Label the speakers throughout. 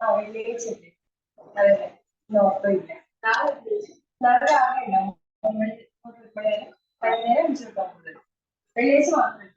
Speaker 1: Village അതെ നോക്കില്ല നാളെ രാവിലെ ഉണ്ടാവും വൈകുന്നേരം 5 മുതൽ വെള്ളിയാഴ്ച മാത്രമില്ല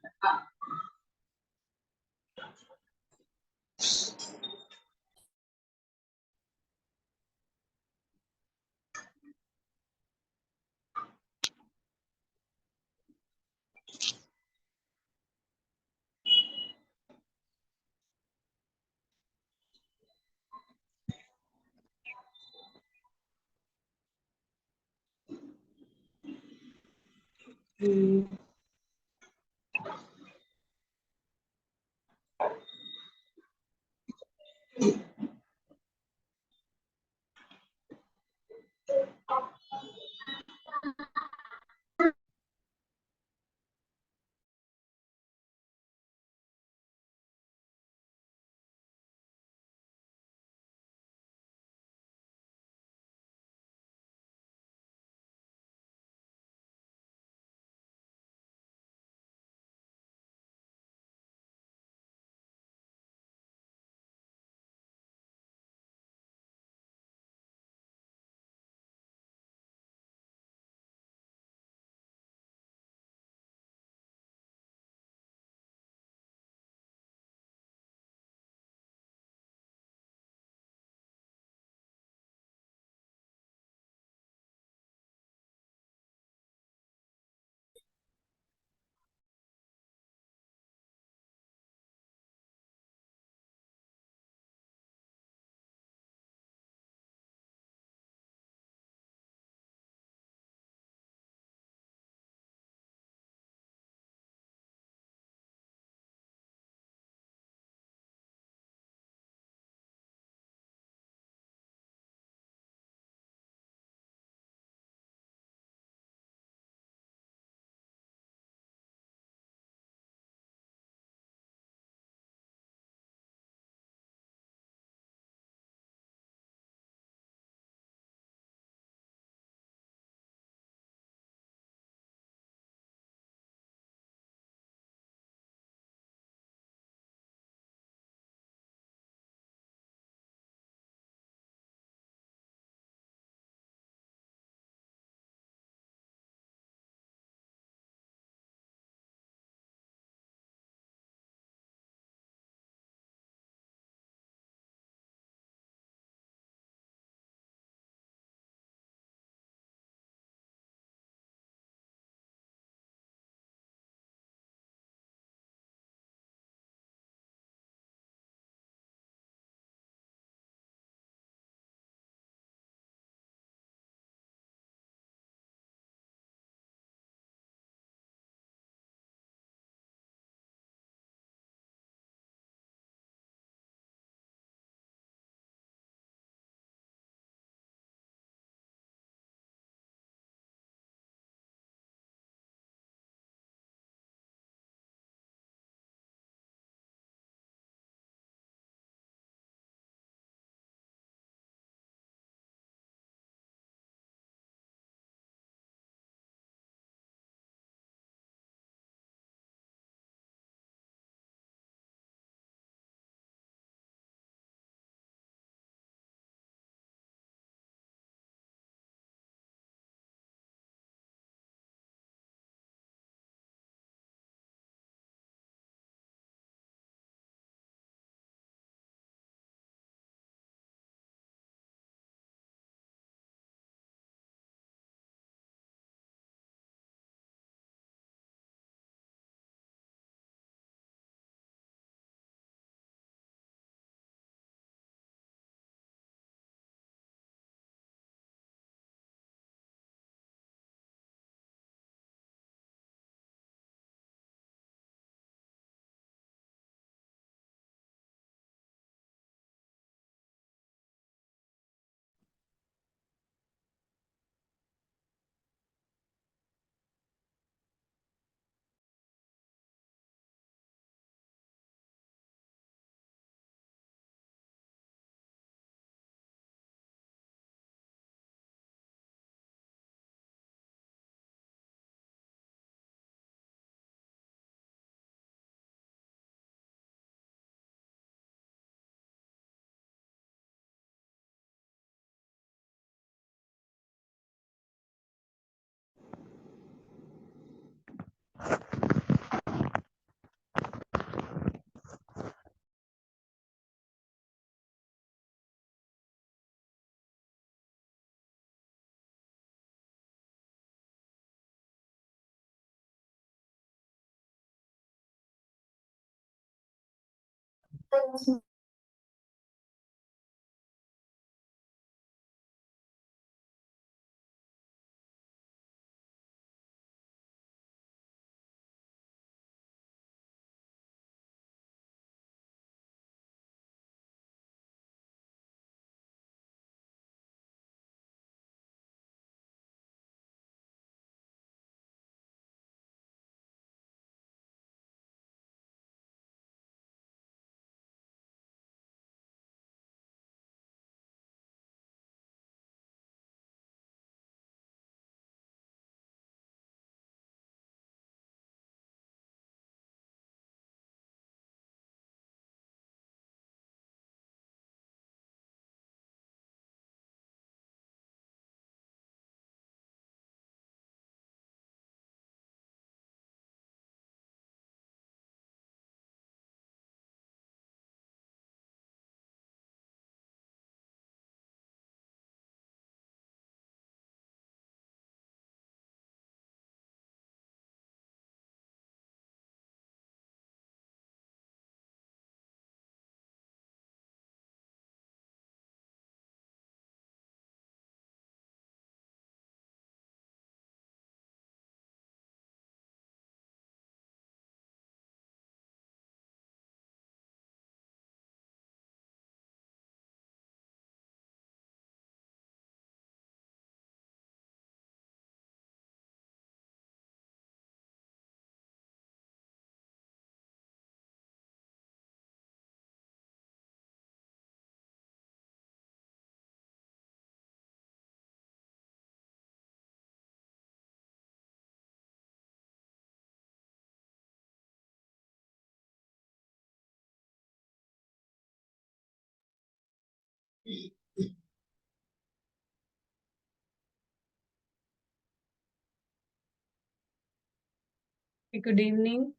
Speaker 2: Good evening.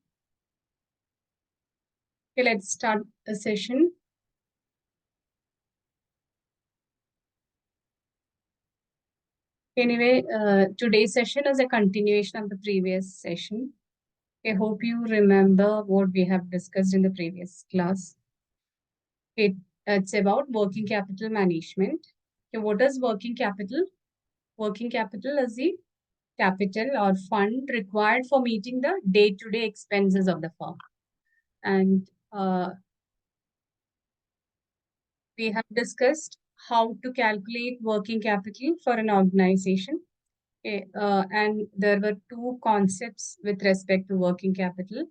Speaker 2: Okay, let's start a session. Anyway, today's session is a continuation of the previous session. I hope you remember what we have discussed in the previous class. It's about working capital management. Okay, what is working capital? Working capital is the capital or fund required for meeting the day-to-day expenses of the firm. And we have discussed how to calculate working capital for an organization. Okay, and there were two concepts with respect to working capital.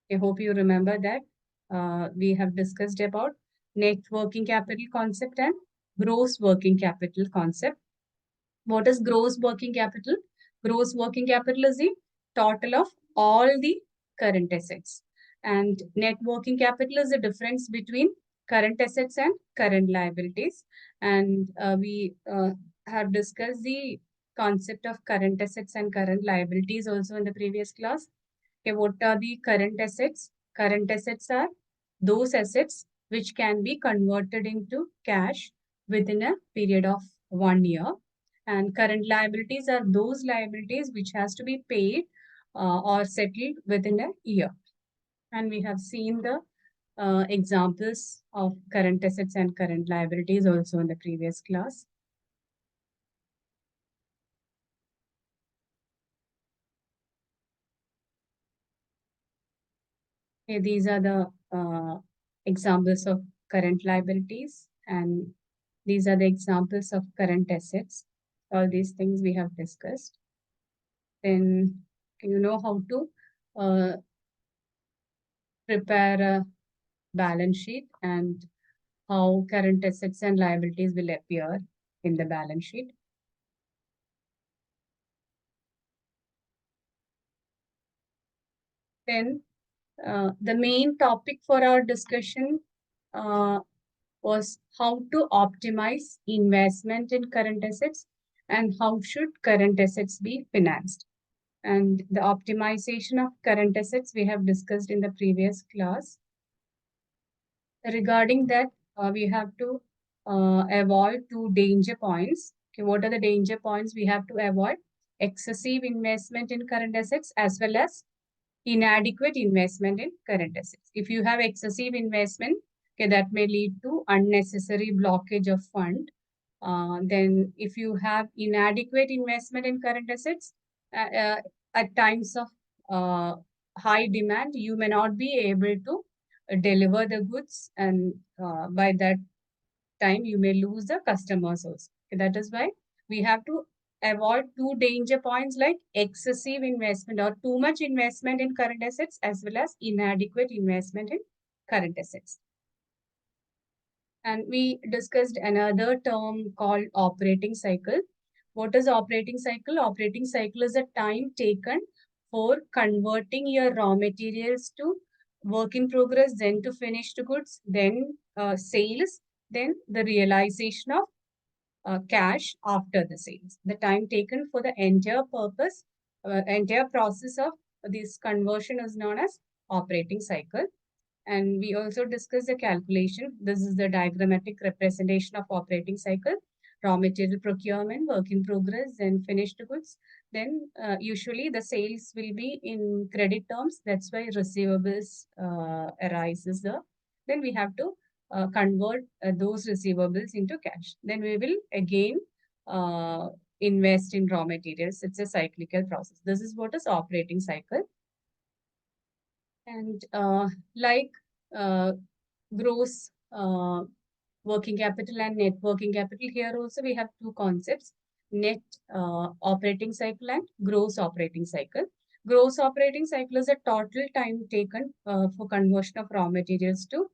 Speaker 2: I hope you remember that. We have discussed about net working capital concept and gross working capital concept. What is gross working capital? Gross working capital is the total of all the current assets. And net working capital is the difference between current assets and current liabilities. And we have discussed the concept of current assets and current liabilities also in the previous class. Okay, what are the current assets? Current assets are those assets which can be converted into cash within a period of 1 year. And current liabilities are those liabilities which has to be paid or settled within a year. And we have seen the examples of current assets and current liabilities also in the previous class. Okay, these are the examples of current liabilities, and these are the examples of current assets. All these things we have discussed. Then you know how to prepare a balance sheet and how current assets and liabilities will appear in the balance sheet. Then the main topic for our discussion was how to optimize investment in current assets and how should current assets be financed. And the optimization of current assets we have discussed in the previous class. Regarding that, we have to avoid two danger points. Okay, what are the danger points we have to avoid? Excessive investment in current assets as well as inadequate investment in current assets. If you have excessive investment, Okay, that may lead to unnecessary blockage of fund. Then if you have inadequate investment in current assets, at times of high demand, you may not be able to deliver the goods, and by that time you may lose the customers also. Okay, that is why we have to avoid two danger points like excessive investment or too much investment in current assets as well as inadequate investment in current assets. And we discussed another term called operating cycle. What is operating cycle? Operating cycle is a time taken for converting your raw materials to work in progress, then to finished goods, then sales, then the realization of cash after the sales. The time taken for the entire purpose, entire process of this conversion is known as operating cycle. And we also discussed the calculation. This is the diagrammatic representation of operating cycle: raw material procurement, work in progress, then finished goods. Then usually the sales will be in credit terms. That's why receivables arises there. Then we have to convert those receivables into cash. Then we will again invest in raw materials. It's a cyclical process. This is what is operating cycle. And like uh, gross working capital and net working capital, here also we have two concepts: net operating cycle and gross operating cycle. Gross operating cycle is a total time taken for conversion of raw materials to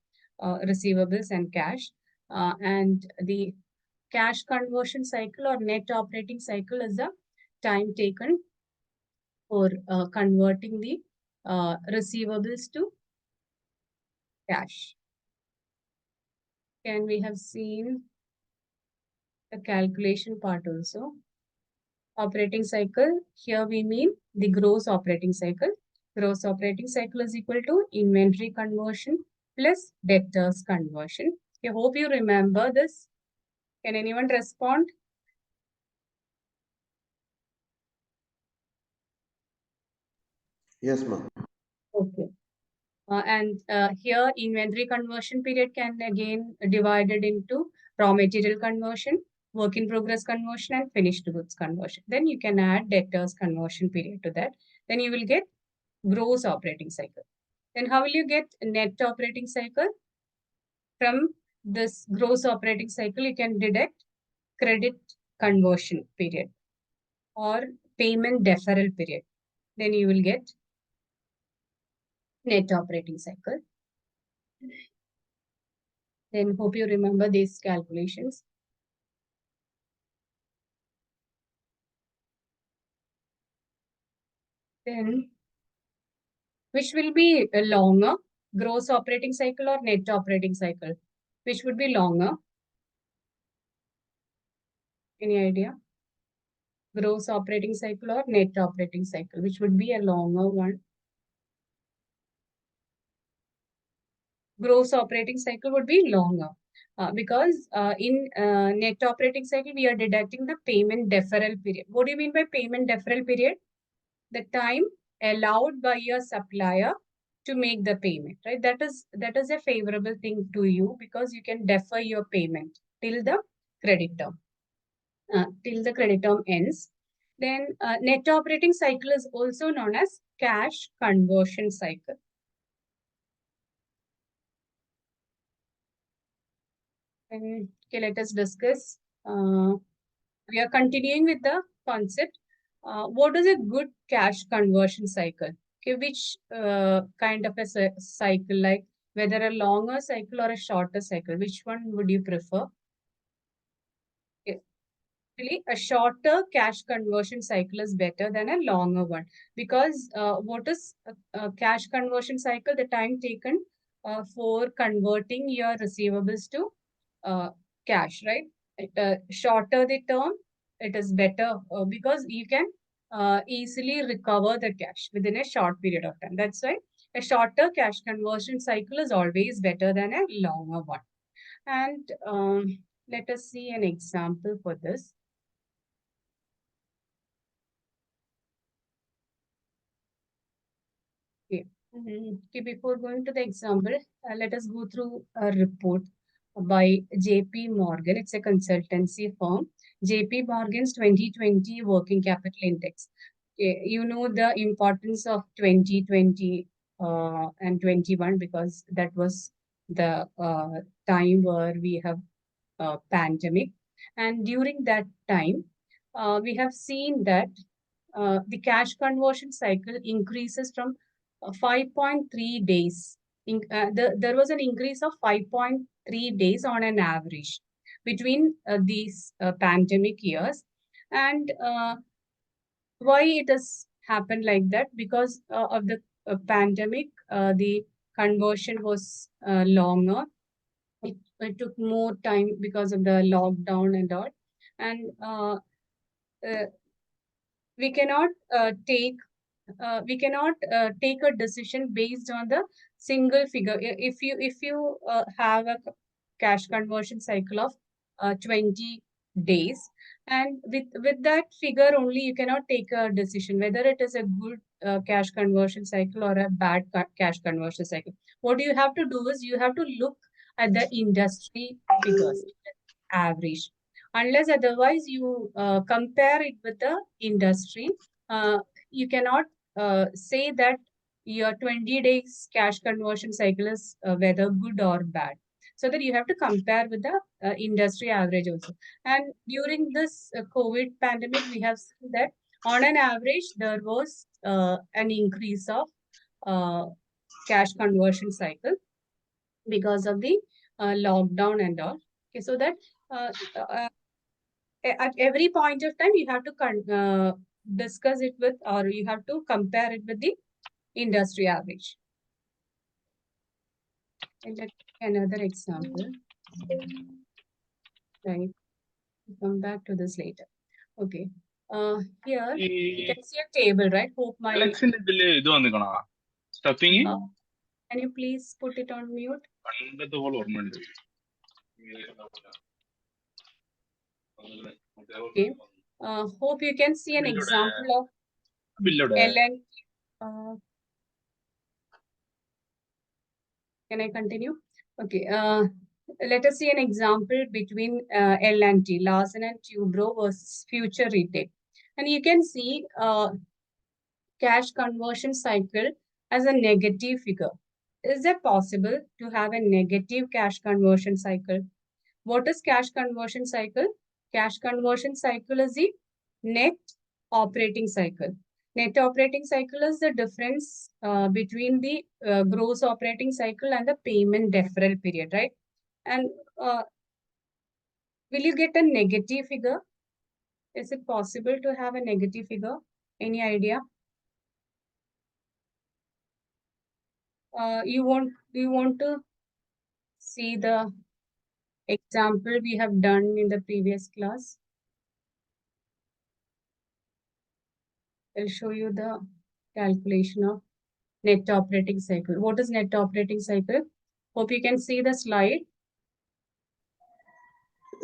Speaker 2: receivables and cash. And the cash conversion cycle or net operating cycle is the time taken for converting the receivables to cash. Can we have seen the calculation part also? Operating cycle, here we mean the gross operating cycle. Gross operating cycle is equal to inventory conversion plus debtors conversion. I hope you remember this. Can anyone respond?
Speaker 3: Yes, ma'am.
Speaker 2: Okay. And here inventory conversion period can again divided into raw material conversion, work in progress conversion, and finished goods conversion. Then you can add debtors conversion period to that. Then you will get gross operating cycle. Then how will you get net operating cycle? From this gross operating cycle, you can deduct credit conversion period or payment deferral period. Then you will get net operating cycle. Then hope you remember these calculations. Then which will be longer, gross operating cycle or net operating cycle? Which would be longer? Any idea? Gross operating cycle or net operating cycle? Which would be a longer one? Gross operating cycle would be longer because in net operating cycle, we are deducting the payment deferral period. What do you mean by payment deferral period? The time allowed by your supplier to make the payment, right? That is a favorable thing to you because you can defer your payment till the credit term, till the credit term ends. Then net operating cycle is also known as cash conversion cycle. And okay, let us discuss. We are continuing with the concept. What is a good cash conversion cycle? Okay, which kind of a cycle, like whether a longer cycle or a shorter cycle, which one would you prefer? Okay. Really, a shorter cash conversion cycle is better than a longer one because what is a cash conversion cycle? The time taken for converting your receivables to cash, right? Shorter the term, it is better because you can easily recover the cash within a short period of time. That's why a shorter cash conversion cycle is always better than a longer one. And let us see an example for this. Okay. Okay, before going to the example, let us go through a report by JP Morgan. It's a consultancy firm. JP Morgan's 2020 Working Capital Index. Okay, you know the importance of 2020 and 21 because that was the time where we have pandemic. And during that time, we have seen that the cash conversion cycle increases from 5.3 days. There was an increase of 5.3 days on an average between these pandemic years. And why it has happened like that? Because of the pandemic, the conversion was longer. It took more time because of the lockdown and all. And uh, we cannot take a decision based on the single figure. If you have a cash conversion cycle of 20 days, and with that figure only you cannot take a decision whether it is a good cash conversion cycle or a bad cash conversion cycle. What you have to do is you have to look at the industry figures, average. Unless otherwise you compare it with the industry, uh, you cannot say that your 20 days cash conversion cycle is whether good or bad. So that you have to compare with the industry average also. And during this COVID pandemic, we have seen that on an average, there was an increase of uh, cash conversion cycle because of the lockdown and all. Okay, so that uh, uh, at every point of time you have to discuss it with, or you have to compare it with the industry average. And let another example, right? We'll come back to this later. Okay. Here
Speaker 3: ഈ
Speaker 2: you can see a table, right? Hope my
Speaker 3: അലക്സിന്റെ ഇതില് ഇത് വന്നിക്കണോ stuffing
Speaker 2: uh, can you please put it on mute?
Speaker 3: പണ്ടത്തെ പോലെ ഓർമ്മയുണ്ട്
Speaker 2: Okay. Hope you can see an
Speaker 3: ബില്ലോടെ
Speaker 2: example of
Speaker 3: ബില്ലോടെ
Speaker 2: LN. Can I continue? Okay. Let us see an example between L&T, Larsen and Tubro versus Future Retail. And you can see cash conversion cycle as a negative figure. Is it possible to have a negative cash conversion cycle? What is cash conversion cycle? Cash conversion cycle is the net operating cycle. Net operating cycle is the difference between the gross operating cycle and the payment deferral period, right? And will you get a negative figure? Is it possible to have a negative figure? Any idea? You want to see the example we have done in the previous class? I'll show you the calculation of net operating cycle. What is net operating cycle? Hope you can see the slide.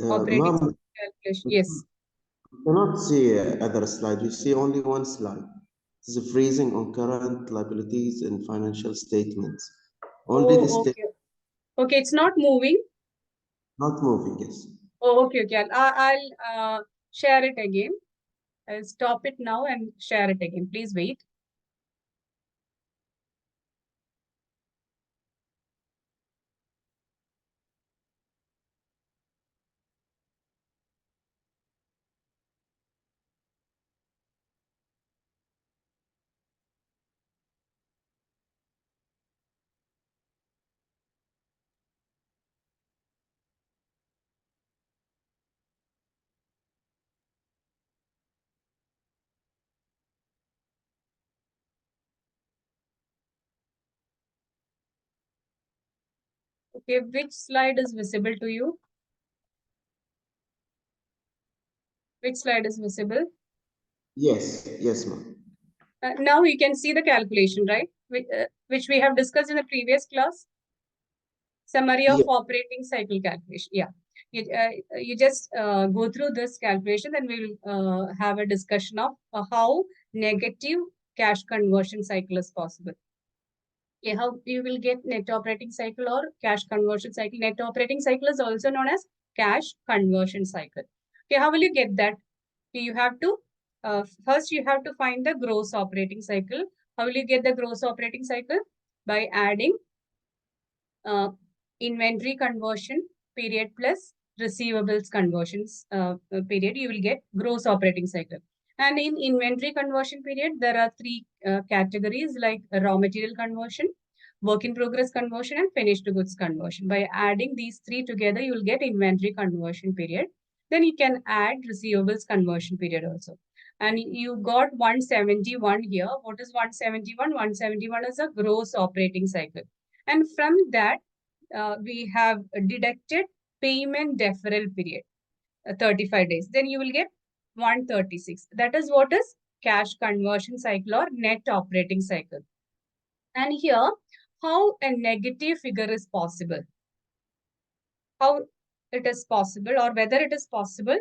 Speaker 2: Operating
Speaker 4: Ma'am,
Speaker 2: calculation. Yes.
Speaker 4: you cannot see other slide. You see only one slide. This is freezing on current liabilities and financial statements. Only this
Speaker 2: Okay. Okay, it's not moving.
Speaker 4: not moving, yes.
Speaker 2: Oh, okay, okay. I'll share it again. I'll stop it now and share it again. Please wait. Okay, which slide is visible to you? Which slide is visible?
Speaker 4: Yes, yes, ma'am.
Speaker 2: Now you can see the calculation, right? Which we have discussed in the previous class. Summary of
Speaker 4: Yeah.
Speaker 2: operating cycle calculation. Yeah. You just go through this calculation, then we'll have a discussion of how negative cash conversion cycle is possible. Okay, how you will get net operating cycle or cash conversion cycle. Net operating cycle is also known as cash conversion cycle. Okay, how will you get that? Okay, you have to first you have to find the gross operating cycle. How will you get the gross operating cycle? By adding inventory conversion period plus receivables conversions period, you will get gross operating cycle. And in inventory conversion period, there are three categories like raw material conversion, work in progress conversion, and finished goods conversion. By adding these three together, you will get inventory conversion period. Then you can add receivables conversion period also. And you got 171 here. What is 171? 171 is a gross operating cycle. And from that, we have deducted payment deferral period, 35 days. Then you will get 136. That is what is cash conversion cycle or net operating cycle. And here, how a negative figure is possible. How it is possible or whether it is possible.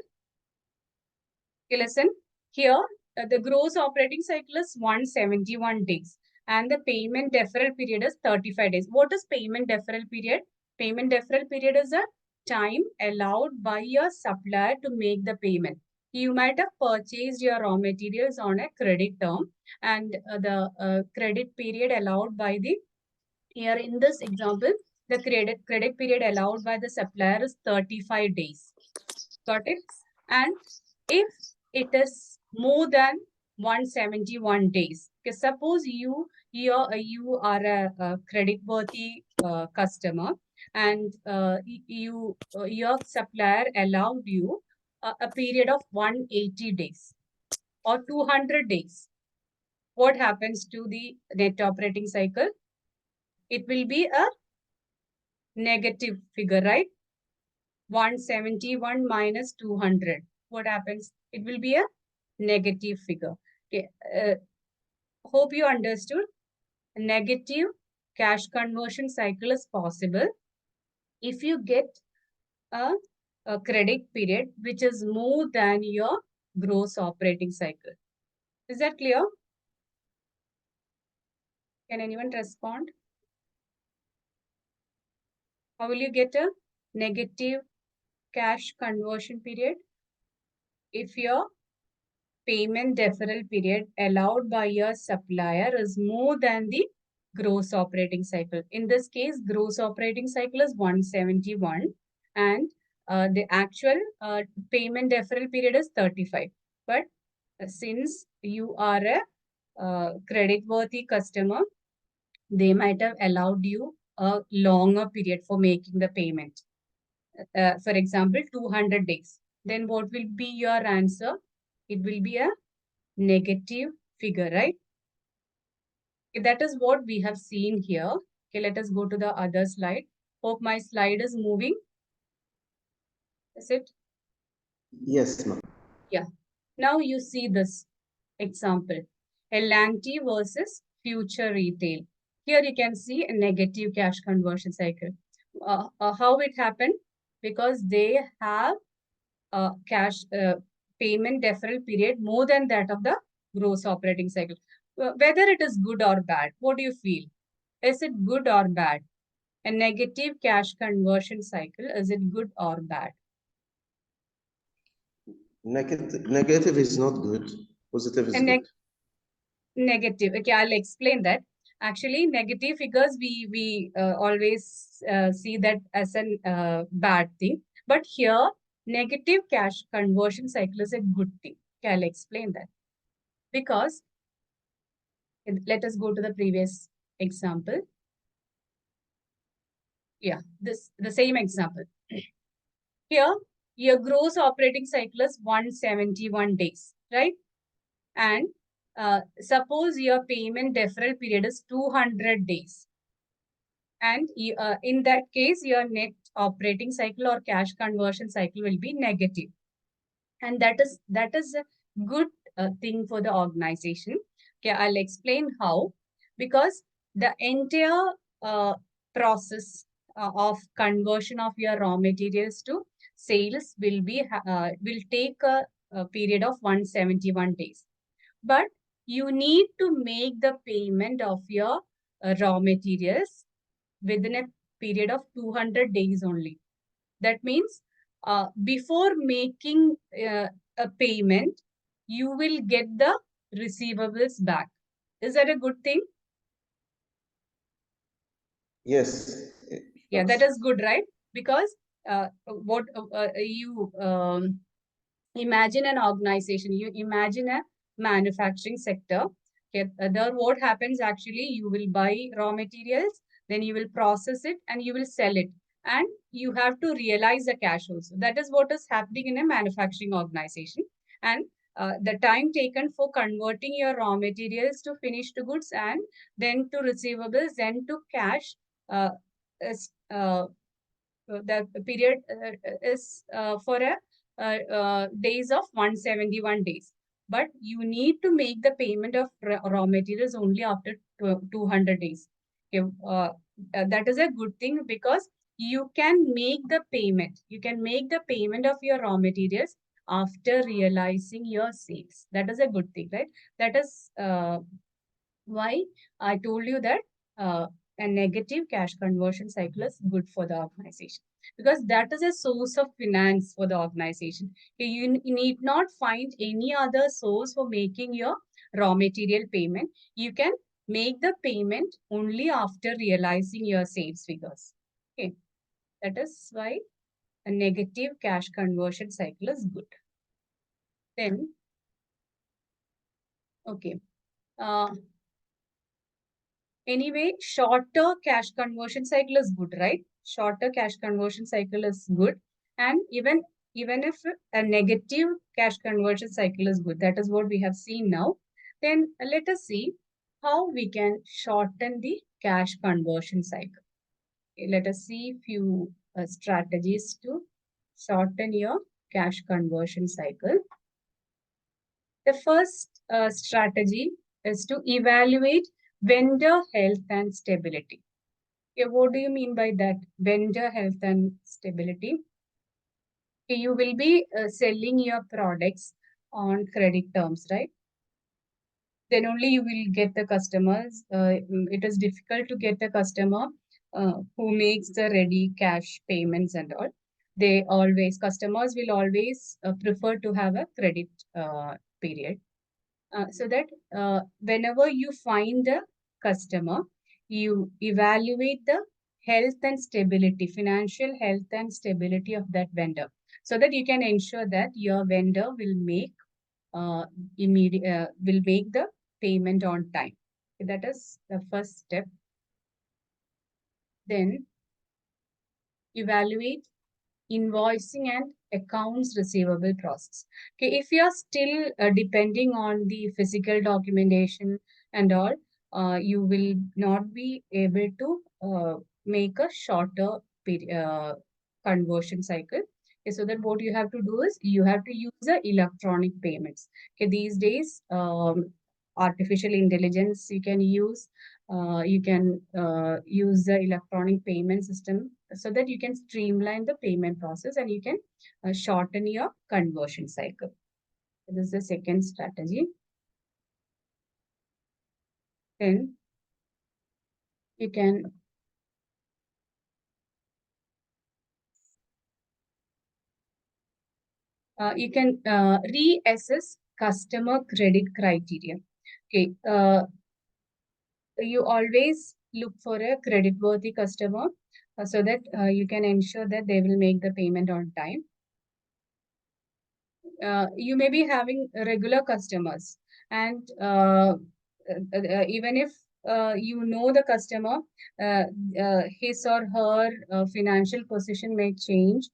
Speaker 2: Okay, listen. Here, the gross operating cycle is 171 days and the payment deferral period is 35 days. What is payment deferral period? Payment deferral period is a time allowed by your supplier to make the payment. You might have purchased your raw materials on a credit term and the credit period allowed by the, here in this example, the credit period allowed by the supplier is 35 days. Got it? And if it is more than 171 days, okay, suppose you are a credit worthy customer and your supplier allowed you a period of 180 days or 200 days. What happens to the net operating cycle? It will be a negative figure, right? 171 minus 200. What happens? It will be a negative figure. Okay. Hope you understood. A negative cash conversion cycle is possible if you get a credit period which is more than your gross operating cycle. Is that clear? Can anyone respond? How will you get a negative cash conversion period? If your payment deferral period allowed by your supplier is more than the gross operating cycle. In this case, gross operating cycle is 171 and the actual payment deferral period is 35. But since you are a credit-worthy customer, they might have allowed you a longer period for making the payment. For example, 200 days. Then what will be your answer? It will be a negative figure, right? Okay, that is what we have seen here. Okay, let us go to the other slide. Hope my slide is moving. Is it?
Speaker 4: Yes, ma'am.
Speaker 2: Yeah. Now you see this example. L&T versus future retail. Here you can see a negative cash conversion cycle. How it happened? Because they have cash payment deferral period more than that of the gross operating cycle. Whether it is good or bad, what do you feel? Is it good or bad? A negative cash conversion cycle, is it good or bad?
Speaker 4: Negative is not good. Positive is good.
Speaker 2: Negative. Okay, I'll explain that. Actually, negative figures, we always see that as a bad thing. But here, negative cash conversion cycle is a good thing. Okay, I'll explain that. Because, let us go to the previous example. Yeah, the same example. Here, your gross operating cycle is 171 days, right? And suppose your payment deferral period is 200 days. And in that case, your net operating cycle or cash conversion cycle will be negative. And that is a good thing for the organization. Okay, I'll explain how. Because the entire process of conversion of your raw materials to sales will take a period of 171 days. But you need to make the payment of your raw materials within a period of 200 days only. That means before making a payment, you will get the receivables back. Is that a good thing?
Speaker 4: Yes.
Speaker 2: Yeah, that is good, right? Because what you imagine an organization, you imagine a manufacturing sector. Okay, there what happens actually, you will buy raw materials, then you will process it and you will sell it. And you have to realize the cash also. That is what is happening in a manufacturing organization. And the time taken for converting your raw materials to finished goods and then to receivables, then to cash, is the period is for a days of 171 days. But you need to make the payment of raw materials only after 200 days. Okay, that is a good thing because you can make the payment. You can make the payment of your raw materials after realizing your sales. That is a good thing, right? That is why I told you that a negative cash conversion cycle is good for the organization, because that is a source of finance for the organization. Okay, you need not find any other source for making your raw material payment. You can make the payment only after realizing your sales figures. Okay, that is why a negative cash conversion cycle is good. Then, okay. Anyway, shorter cash conversion cycle is good, right? Shorter cash conversion cycle is good. And even if a negative cash conversion cycle is good, that is what we have seen now. Then let us see how we can shorten the cash conversion cycle. Okay, let us see few strategies to shorten your cash conversion cycle. The first strategy is to evaluate vendor health and stability. Okay, what do you mean by that? Vendor health and stability. Okay, you will be selling your products on credit terms, right? Then only you will get the customers. It is difficult to get the customer who makes the ready cash payments and all. Customers will always prefer to have a credit period. So that whenever you find the customer, you evaluate the health and stability, financial health and stability of that vendor, so that you can ensure that your vendor will make will make the payment on time. That is the first step. Then evaluate invoicing and accounts receivable process. Okay, if you are still depending on the physical documentation and all, you will not be able to make a shorter conversion cycle. Okay, so that what you have to do is you have to use the electronic payments. Okay, these days, artificial intelligence you can use. You can use the electronic payment system so that you can streamline the payment process and you can shorten your conversion cycle. This is the second strategy. Then you can reassess customer credit criteria. Okay, you always look for a credit-worthy customer so that you can ensure that they will make the payment on time. You may be having regular customers, and even if you know the customer, his or her financial position may change,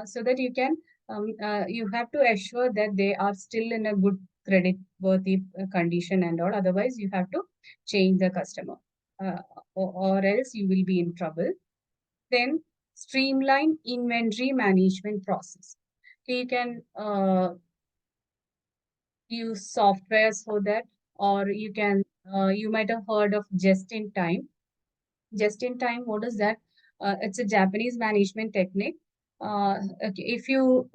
Speaker 2: so that you have to assure that they are still in a good credit worthy condition and all. Otherwise, you have to change the customer, or else you will be in trouble. Then streamline inventory management process. You can use softwares for that, or you can you might have heard of just in time. Just in time, what is that? It's a Japanese management technique. Okay, if you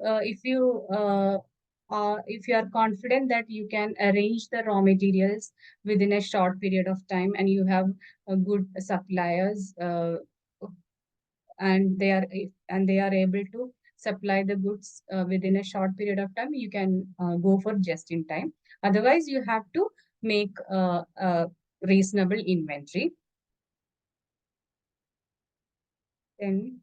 Speaker 2: if you are confident that you can arrange the raw materials within a short period of time and you have good suppliers, and they are able to supply the goods within a short period of time, you can go for just in time. Otherwise, you have to make a reasonable inventory. Then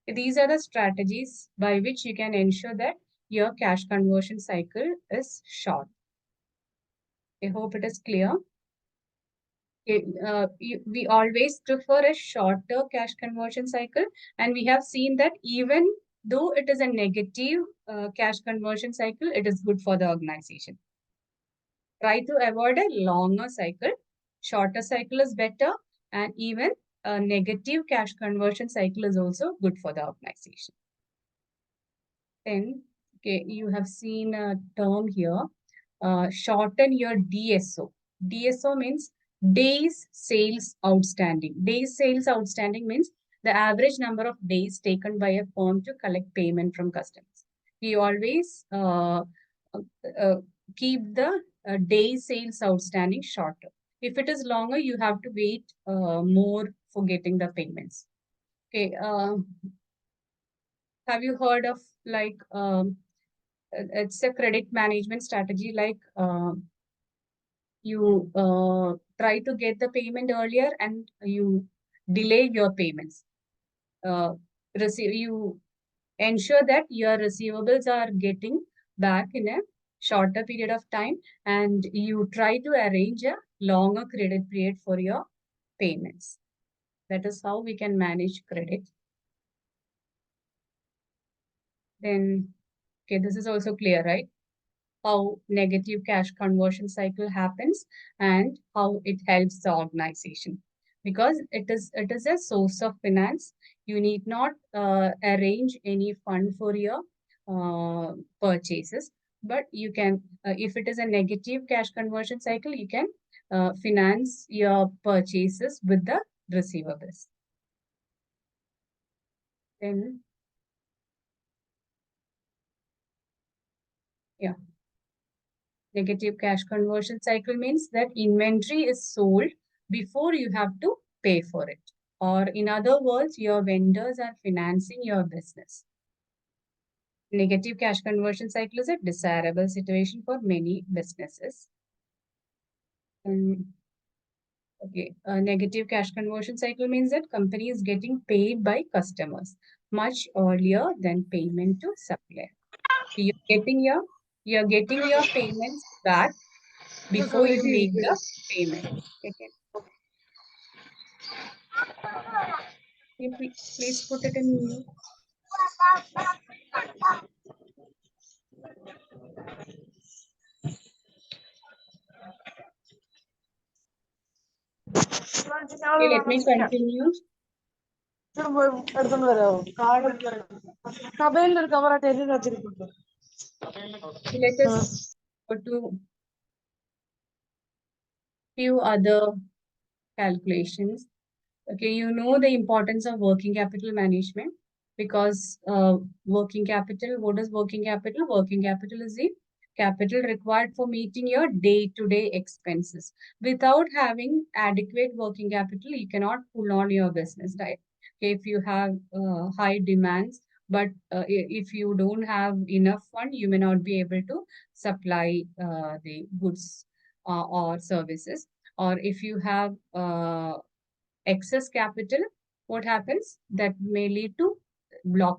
Speaker 2: these are the strategies by which you can ensure that your cash conversion cycle is short. I hope it is clear. We always prefer a shorter cash conversion cycle, and we have seen that even though it is a negative cash conversion cycle, it is good for the organization. Try to avoid a longer cycle. Shorter cycle is better, and even a negative cash conversion cycle is also good for the organization. Then, okay, you have seen a term here, shorten your DSO. DSO means days sales outstanding. Days sales outstanding means the average number of days taken by a firm to collect payment from customers. We always keep the days sales outstanding shorter. If it is longer, you have to wait more for getting the payments. Okay. Have you heard of like it's a credit management strategy, like you try to get the payment earlier and you delay your payments. You ensure that your receivables are getting back in a shorter period of time, and you try to arrange a longer credit period for your payments. That is how we can manage credit. Then, okay, this is also clear, right? How negative cash conversion cycle happens and how it helps the organization, because it is a source of finance. You need not arrange any fund for your purchases, but you can, if it is a negative cash conversion cycle, you can finance your purchases with the receivables. Then, yeah. Negative cash conversion cycle means that inventory is sold before you have to pay for it. Or in other words, your vendors are financing your business. Negative cash conversion cycle is a desirable situation for many businesses. Okay, a negative cash conversion cycle means that company is getting paid by customers much earlier than payment to supplier. You're getting your payments back before you make the payment. Okay. Please put it in mute. Okay, let me continue. Let us go to few other calculations. Okay, you know the importance of working capital management, because working capital, what is working capital? Working capital is the capital required for meeting your day-to-day expenses. Without having adequate working capital, you cannot pull on your business, right? Okay, if you have high demands, but if you don't have enough fund, you may not be able to supply the goods or services. Or if you have excess capital, what happens? That may lead to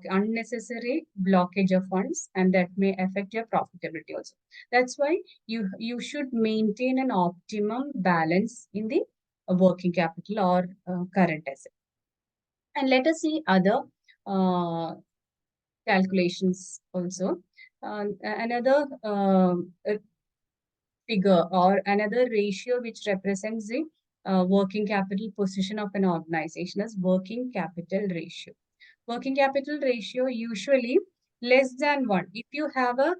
Speaker 2: unnecessary blockage of funds, and that may affect your profitability also. That's why you should maintain an optimum balance in the working capital or current asset. And let us see other calculations also. Another figure or another ratio which represents the working capital position of an organization is working capital ratio. Working capital ratio usually less than 1. If you have a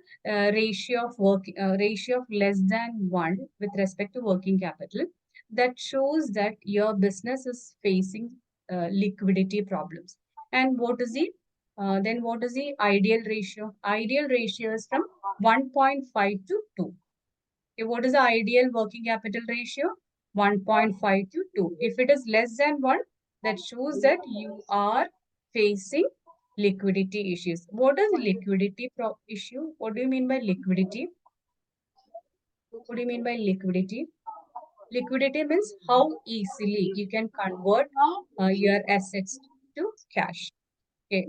Speaker 2: ratio of less than 1 with respect to working capital, that shows that your business is facing liquidity problems. And what is the Then what is the ideal ratio? Ideal ratio is from 1.5 to 2. Okay, what is the ideal working capital ratio? 1.5 to 2. If it is less than 1, that shows that you are facing liquidity issues. What is liquidity issue? What do you mean by liquidity? What do you mean by liquidity? Liquidity means how easily you can convert your assets to cash. Okay.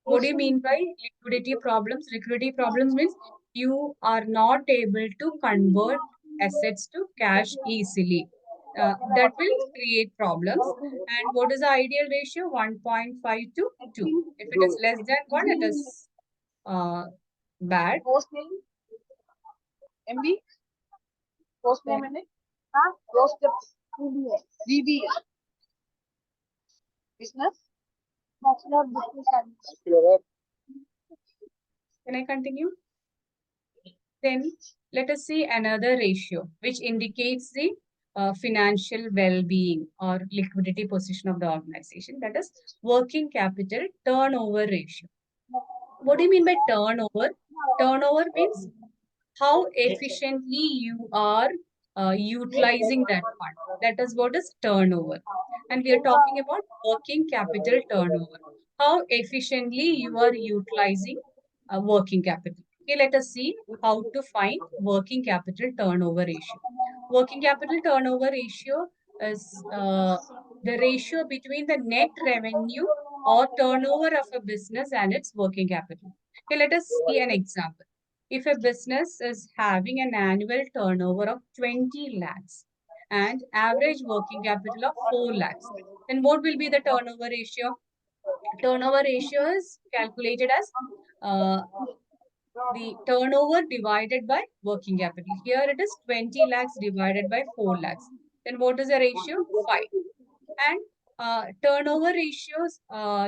Speaker 2: What do you mean by liquidity problems? Liquidity problems means you are not able to convert assets to cash easily. That will create problems. And what is the ideal ratio? 1.5 to 2. If it is less than 1, it is bad.
Speaker 1: Post name MB. Post name and post BBA. Business. Bachelor of Business Administration.
Speaker 2: Can I continue? Then let us see another ratio which indicates the financial well-being or liquidity position of the organization. That is working capital turnover ratio. What do you mean by turnover? Turnover means how efficiently you are utilizing that fund. That is what is turnover. And we are talking about working capital turnover. How efficiently you are utilizing working capital. Okay, let us see how to find working capital turnover ratio. Working capital turnover ratio is the ratio between the net revenue or turnover of a business and its working capital. Okay, let us see an example. If a business is having an annual turnover of 20 lakhs and average working capital of 4 lakhs, then what will be the turnover ratio? Turnover ratio is calculated as the turnover divided by working capital. Here it is 20 lakhs divided by 4 lakhs. Then what is the ratio? 5. And turnover ratios,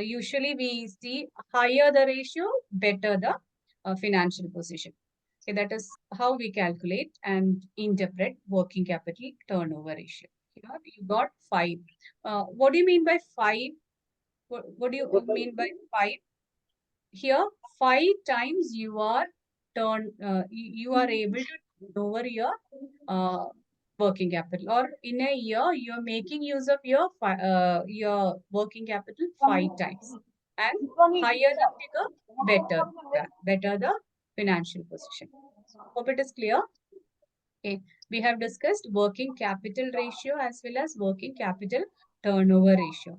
Speaker 2: usually we see higher the ratio, better the financial position. Okay, that is how we calculate and interpret working capital turnover ratio. Here you got 5. What do you mean by 5? What do you mean by 5? Here, 5 times you are you are able to turn over your working capital, or in a year you are making use of your working capital 5 times, and higher the figure, better the financial position. Hope it is clear. Okay, we have discussed working capital ratio as well as working capital turnover ratio.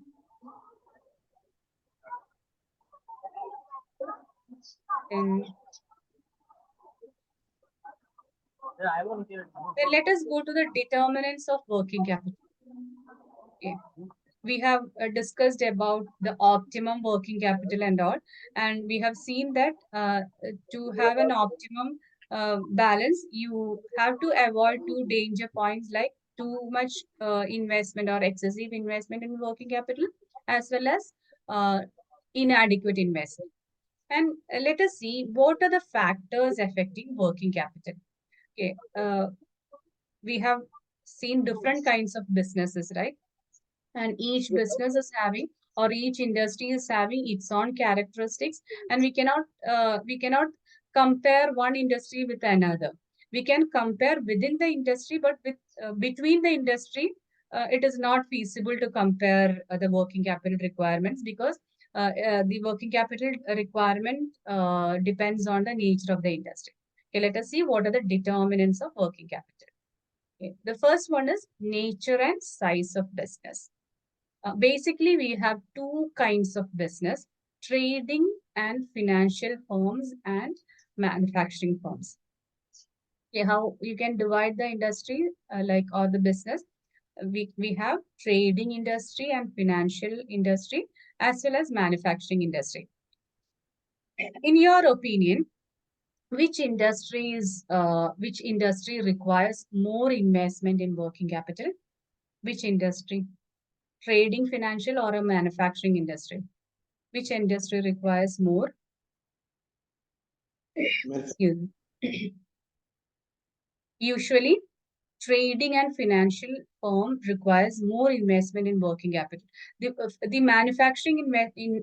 Speaker 2: Then let us go to the determinants of working capital. Okay. We have discussed about the optimum working capital and all, and we have seen that to have an optimum balance, you have to avoid two danger points like too much investment or excessive investment in working capital, as well as inadequate investment. And let us see what are the factors affecting working capital. Okay, we have seen different kinds of businesses, right? And each business is having, or each industry is having its own characteristics, and we cannot compare one industry with another. We can compare within the industry, but with between the industry, it is not feasible to compare the working capital requirements, because the working capital requirement depends on the nature of the industry. Okay, let us see what are the determinants of working capital. Okay. The first one is nature and size of business. Basically, we have two kinds of business: trading and financial firms and manufacturing firms. Okay, how you can divide the industry or the business? We have trading industry and financial industry, as well as manufacturing industry. In your opinion, which industry requires more investment in working capital? Which industry? Trading, financial, or a manufacturing industry? Which industry requires more? Excuse me. Usually, trading and financial firm requires more investment in working capital. The manufacturing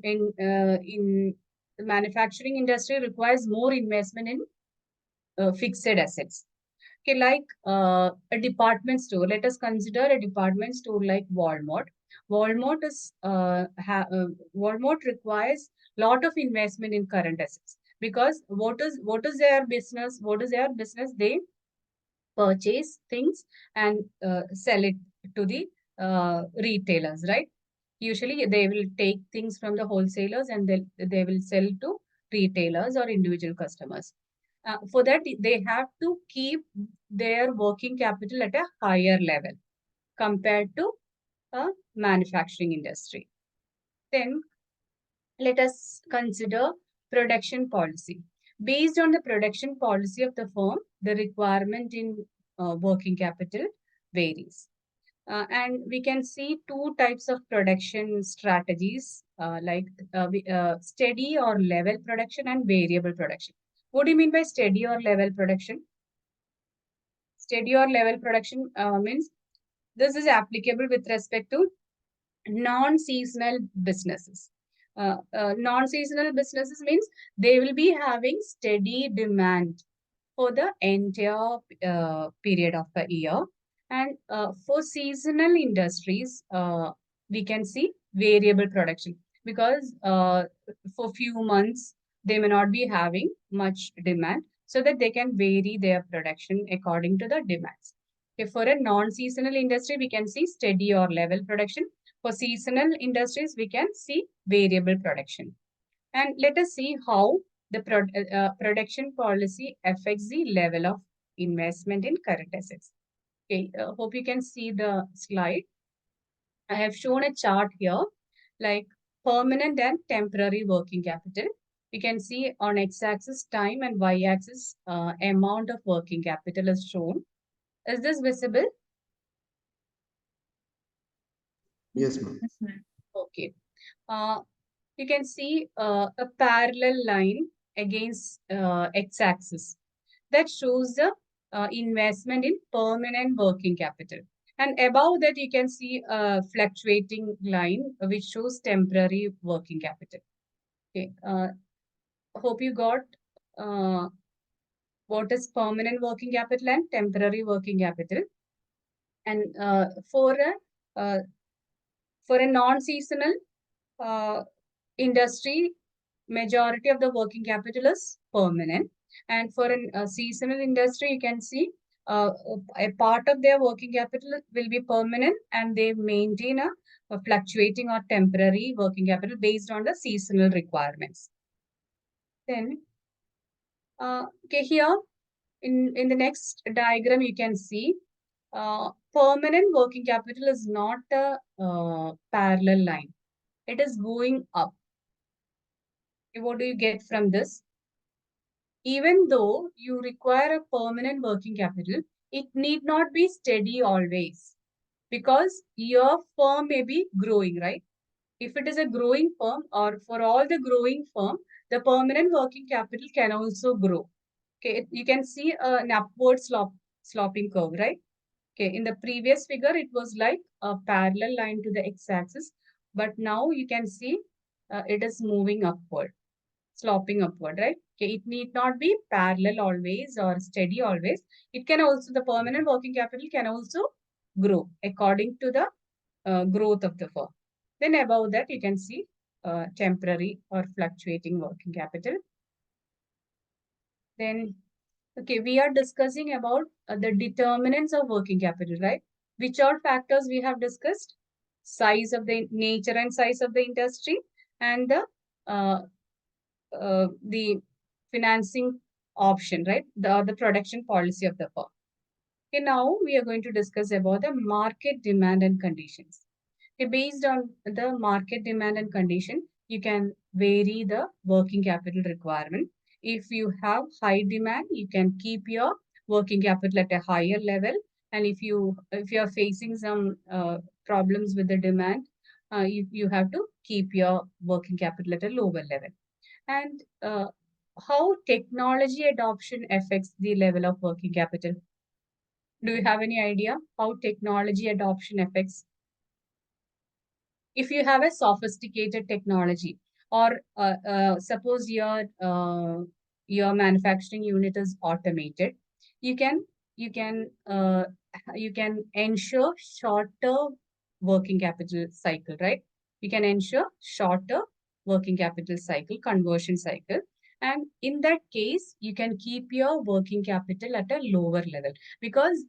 Speaker 2: in the manufacturing industry requires more investment in fixed assets. Okay, like a department store. Let us consider a department store like Walmart. Walmart is Walmart requires lot of investment in current assets, because what is their business? What is their business? They purchase things and sell it to the retailers, right? Usually they will take things from the wholesalers and they will sell to retailers or individual customers. For that, they have to keep their working capital at a higher level compared to a manufacturing industry. Then let us consider production policy. Based on the production policy of the firm, the requirement in working capital varies. And we can see two types of production strategies, steady or level production and variable production. What do you mean by steady or level production? Steady or level production means this is applicable with respect to non-seasonal businesses. Non-seasonal businesses means they will be having steady demand for the entire period of the year. And for seasonal industries, we can see variable production, because for few months they may not be having much demand, so that they can vary their production according to the demands. Okay, for a non-seasonal industry, we can see steady or level production. For seasonal industries, we can see variable production. And let us see how the production policy affects the level of investment in current assets. Okay, hope you can see the slide. I have shown a chart here, like permanent and temporary working capital. You can see on x-axis time and y-axis amount of working capital is shown. Is this visible?
Speaker 4: Yes, ma'am.
Speaker 2: Okay. You can see a parallel line against x-axis that shows the investment in permanent working capital. And above that, you can see a fluctuating line which shows temporary working capital. Okay. Hope you got what is permanent working capital and temporary working capital. And for a non-seasonal industry, majority of the working capital is permanent. And for a seasonal industry, you can see a part of their working capital will be permanent, and they maintain a fluctuating or temporary working capital based on the seasonal requirements. Then, okay, here in the next diagram, you can see permanent working capital is not a parallel line. It is going up. What do you get from this? Even though you require a permanent working capital, it need not be steady always, because your firm may be growing, right? If it is a growing firm, or for all the growing firm, the permanent working capital can also grow. Okay, you can see an upward sloping curve, right? Okay, in the previous figure, it was like a parallel line to the x-axis, but now you can see it is moving upward, sloping upward, right? Okay, it need not be parallel always or steady always. It can also, the permanent working capital can also grow according to the growth of the firm. Then above that, you can see temporary or fluctuating working capital. Then, okay, we are discussing about the determinants of working capital, right? Which all factors we have discussed? Size of the nature and size of the industry, and the financing option, right? The production policy of the firm. Okay, now we are going to discuss about the market demand and conditions. Okay, based on the market demand and condition, you can vary the working capital requirement. If you have high demand, you can keep your working capital at a higher level. And if you are facing some problems with the demand, you have to keep your working capital at a lower level. And how technology adoption affects the level of working capital. Do you have any idea how technology adoption affects? If you have a sophisticated technology, or suppose your manufacturing unit is automated, you can you can uh, you can ensure shorter working capital cycle, right? You can ensure shorter working capital cycle, conversion cycle, and in that case, you can keep your working capital at a lower level, because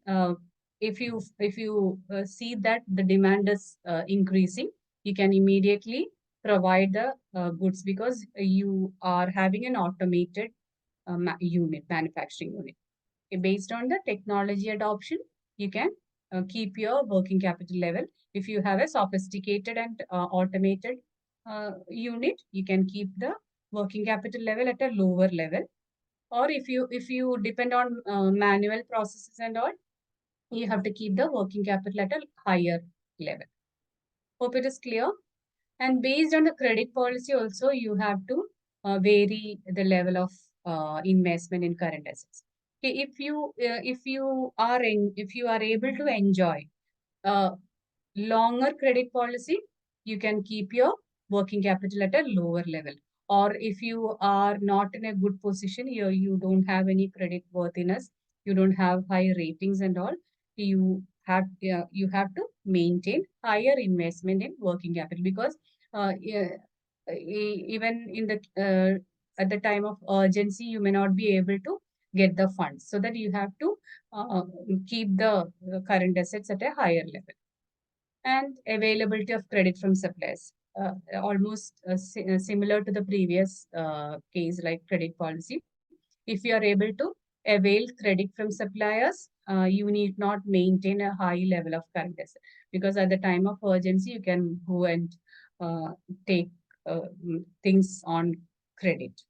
Speaker 2: if you see that the demand is increasing, you can immediately provide the goods, because you are having an automated manufacturing unit. Based on the technology adoption, you can keep your working capital level. If you have a sophisticated and automated unit, you can keep the working capital level at a lower level. Or if you depend on manual processes and all, you have to keep the working capital at a higher level. Hope it is clear. And based on the credit policy also, you have to vary the level of investment in current assets. Okay, if you are able to enjoy a longer credit policy, you can keep your working capital at a lower level. Or if you are not in a good position, you don't have any credit worthiness, you don't have high ratings and all, you have to maintain higher investment in working capital, because yeah, even in the at the time of urgency, you may not be able to get the funds, so that you have to uh, keep the current assets at a higher level. And availability of credit from suppliers, almost similar to the previous case, like credit policy. If you are able to avail credit from suppliers, you need not maintain a high level of current asset, because at the time of urgency, you can go and uh, take things on credit.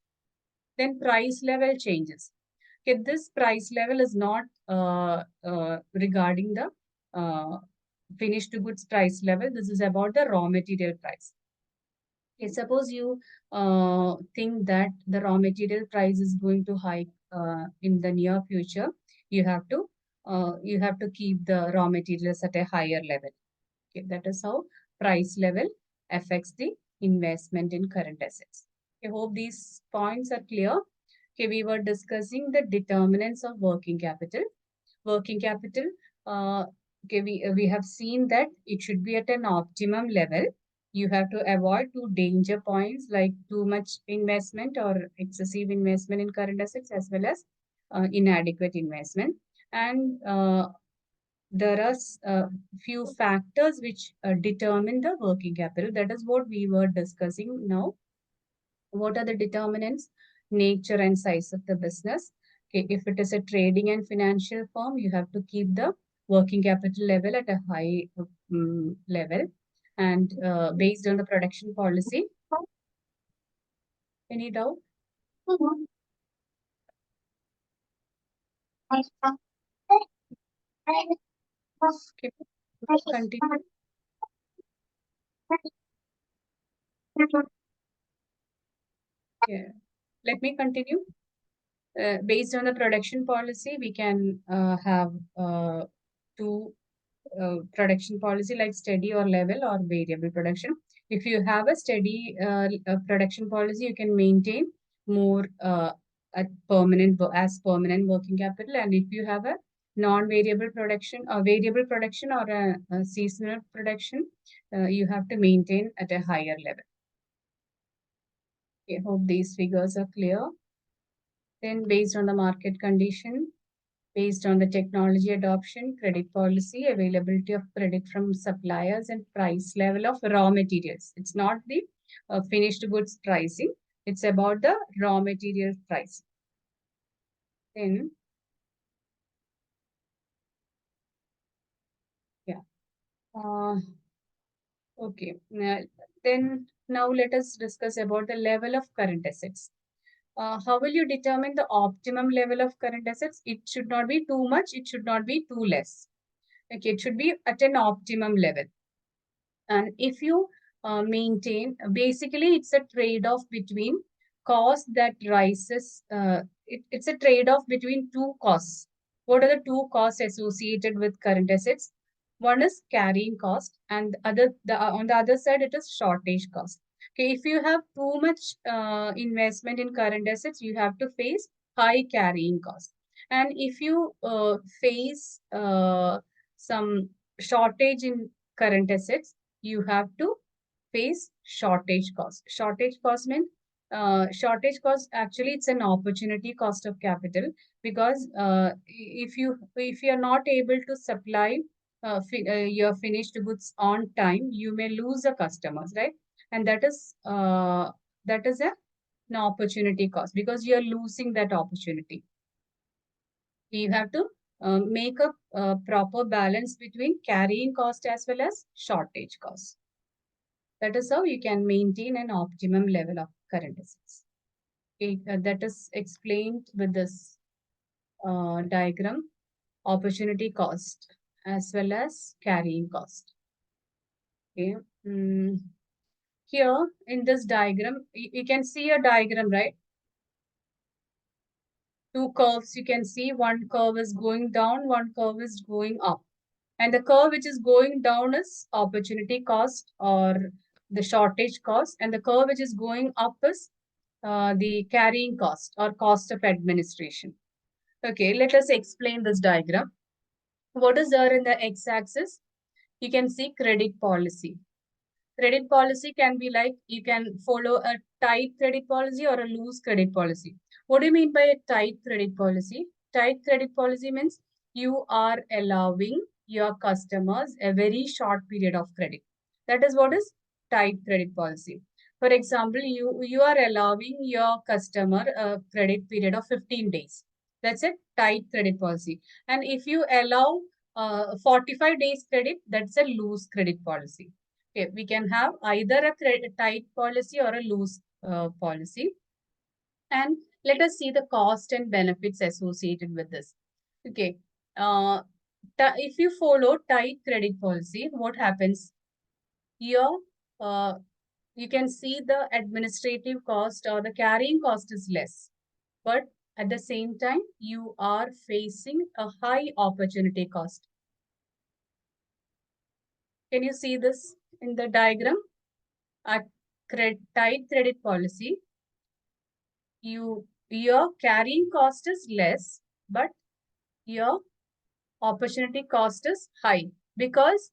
Speaker 2: Then price level changes. Okay, this price level is not regarding the finished goods price level. This is about the raw material price. Okay, suppose you think that the raw material price is going to hike in the near future, you have to keep the raw materials at a higher level. Okay, that is how price level affects the investment in current assets. I hope these points are clear. Okay, we were discussing the determinants of working capital. Working capital, okay, we have seen that it should be at an optimum level. You have to avoid two danger points, like too much investment or excessive investment in current assets, as well as inadequate investment. And there are few factors which determine the working capital. That is what we were discussing now. What are the determinants? Nature and size of the business. Okay, if it is a trading and financial firm, you have to keep the working capital level at a high level. And based on the production policy. Any doubt? Okay, continue. Yeah. Let me continue. Based on the production policy, we can have two production policy, like steady or level or variable production. If you have a steady production policy, you can maintain more at permanent working capital. And if you have a non-variable production or variable production or a seasonal production, you have to maintain at a higher level. I hope these figures are clear. Then based on the market condition, based on the technology adoption, credit policy, availability of credit from suppliers, and price level of raw materials. It's not the finished goods pricing. It's about the raw material price. Then, yeah. Okay. Then now let us discuss about the level of current assets. How will you determine the optimum level of current assets? It should not be too much. It should not be too less. Okay, it should be at an optimum level. And if you maintain, basically, it's a trade-off between cost that rises. It's a trade-off between two costs. What are the two costs associated with current assets? One is carrying cost, and on the other side, it is shortage cost. Okay, if you have too much investment in current assets, you have to face high carrying cost. And if you face some shortage in current assets, you have to face shortage cost. Shortage cost actually it's an opportunity cost of capital, because if you are not able to supply your finished goods on time, you may lose the customers, right? And that is an opportunity cost, because you are losing that opportunity. You have to make a proper balance between carrying cost as well as shortage cost. That is how you can maintain an optimum level of current assets. That is explained with this diagram, opportunity cost as well as carrying cost. Okay. Here in this diagram, you can see a diagram, right? Two curves you can see. One curve is going down, one curve is going up. And the curve which is going down is opportunity cost or the shortage cost. And the curve which is going up is the carrying cost or cost of administration. Okay, let us explain this diagram. What is there in the x-axis? You can see credit policy. Credit policy can be like you can follow a tight credit policy or a loose credit policy. What do you mean by a tight credit policy? Tight credit policy means you are allowing your customers a very short period of credit. That is what is tight credit policy. For example, you are allowing your customer a credit period of 15 days. That's a tight credit policy. And if you allow 45 days credit, that's a loose credit policy. Okay, we can have either a tight policy or a loose policy. And let us see the cost and benefits associated with this. Okay, if you follow tight credit policy, what happens? Here, you can see the administrative cost or the carrying cost is less. But at the same time, you are facing a high opportunity cost. Can you see this in the diagram? At tight credit policy, your carrying cost is less, but your opportunity cost is high, because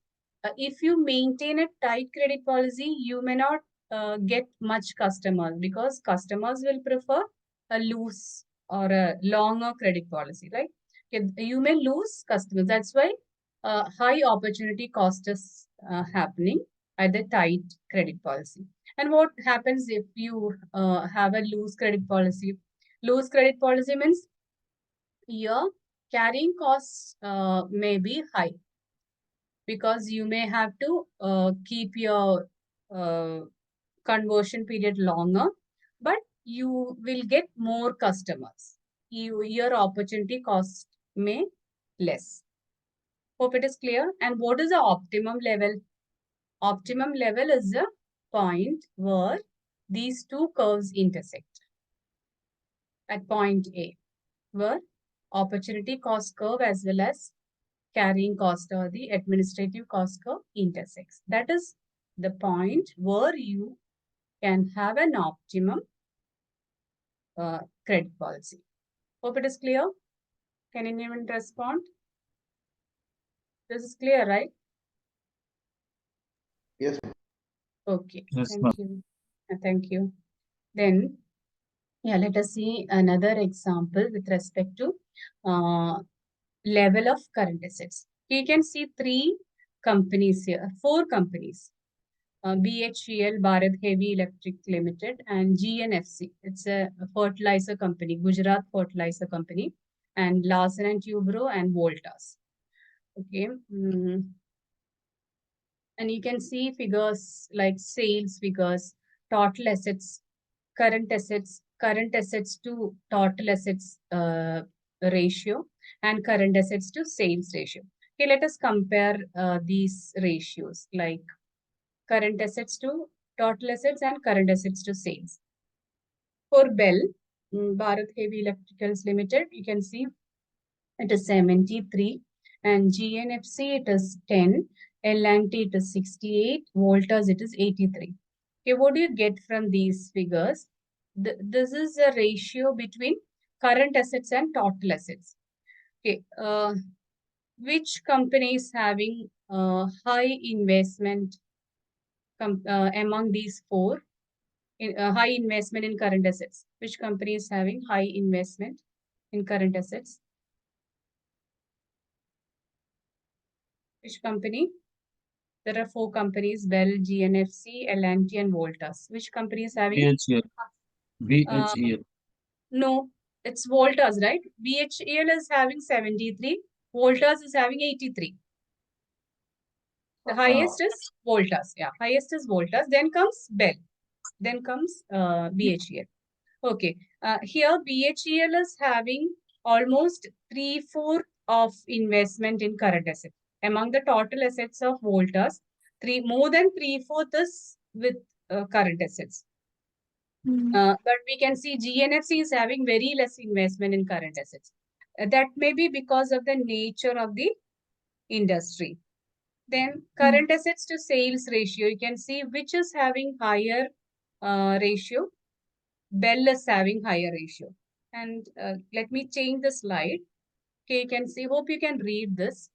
Speaker 2: if you maintain a tight credit policy, you may not get much customers, because customers will prefer a loose or a longer credit policy, right? Okay, you may lose customers. That's why high opportunity cost is happening at the tight credit policy. And what happens if you have a loose credit policy? Loose credit policy means your carrying costs may be high, because you may have to keep your conversion period longer, but you will get more customers. Your opportunity cost may less. Hope it is clear. And what is the optimum level? Optimum level is the point where these two curves intersect at point A, where opportunity cost curve as well as carrying cost or the administrative cost curve intersects. That is the point where you can have an optimum credit policy. Hope it is clear. Can anyone respond? This is clear, right?
Speaker 4: Yes.
Speaker 2: Okay,
Speaker 3: Yes,
Speaker 2: thank
Speaker 3: ma'am.
Speaker 2: you. Thank you. Then, yeah, let us see another example with respect to level of current assets. You can see three companies here, four companies. BHEL, Bharat Heavy Electric Limited, and GNFC. It's a fertilizer company, Gujarat Fertilizer Company, and Larsen and Toubro and Voltas. Okay. And you can see figures like sales figures, total assets, current assets to total assets ratio, and current assets to sales ratio. Okay, let us compare these ratios, like current assets to total assets and current assets to sales. For Bell, Bharat Heavy Electricals Limited, you can see it is 73, and GNFC it is 10, L&T it is 68, Voltas it is 83. Okay, what do you get from these figures? This is a ratio between current assets and total assets. Okay, which company is having high investment among these four? High investment in current assets. Which company is having high investment in current assets? Which company? There are four companies: Bell, GNFC, L&T, and Voltas. Which company is having?
Speaker 5: BHEL. BHEL.
Speaker 2: No, it's Voltas, right? BHEL is having 73. Voltas is having 83. The highest is Voltas. Yeah, highest is Voltas. Then comes Bell. Then comes BHEL. Okay. Here BHEL is having almost 3/4 of investment in current assets. Among the total assets of Voltas, more than 3/4 is with current assets. But we can see GNFC is having very less investment in current assets. That may be because of the nature of the industry. Then current assets to sales ratio, you can see which is having higher ratio. Bell is having higher ratio. And let me change the slide. Okay, you can see, hope you can read this.